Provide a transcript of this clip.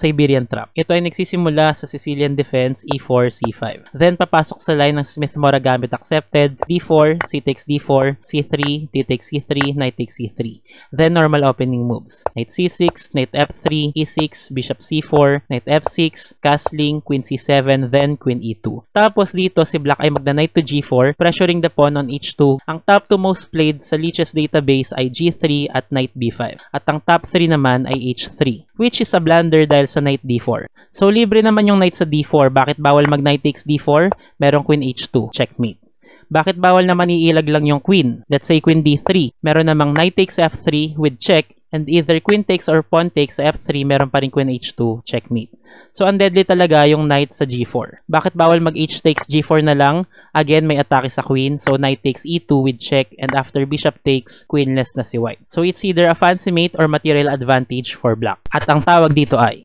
Siberian Trap. Ito ay nagsisimula sa Sicilian Defense, E4, C5. Then, papasok sa line ng Smith-Morra Gambit accepted, D4, C takes D4, C3, D takes C3, Knight takes C3. Then, normal opening moves. Knight C6, Knight F3, E6, Bishop C4, Knight F6, castling, Queen C7, then Queen E2. Tapos dito, si Black ay magna-Knight to G4, pressuring the pawn on H2. Ang top 2 most played sa Leech's database ay G3 at Knight B5. At ang top 3 naman ay H3, which is a blunder dahil sa Knight D4. So, libre naman yung Knight sa D4. Bakit bawal mag-Knight takes D4? Merong Queen H2. Checkmate. Bakit bawal naman iilag lang yung Queen? Let's say Queen D3. Meron namang Knight takes F3 with check, and either Queen takes or Pawn takes sa F3, meron pa rin Queen H2, checkmate. So, undeadly talaga yung Knight sa G4. Bakit bawal mag-H takes G4 na lang? Again, may atake sa Queen. So, Knight takes E2 with check, and after Bishop takes, Queenless na si White. So, it's either a fancy mate or material advantage for Black. At ang tawag dito ay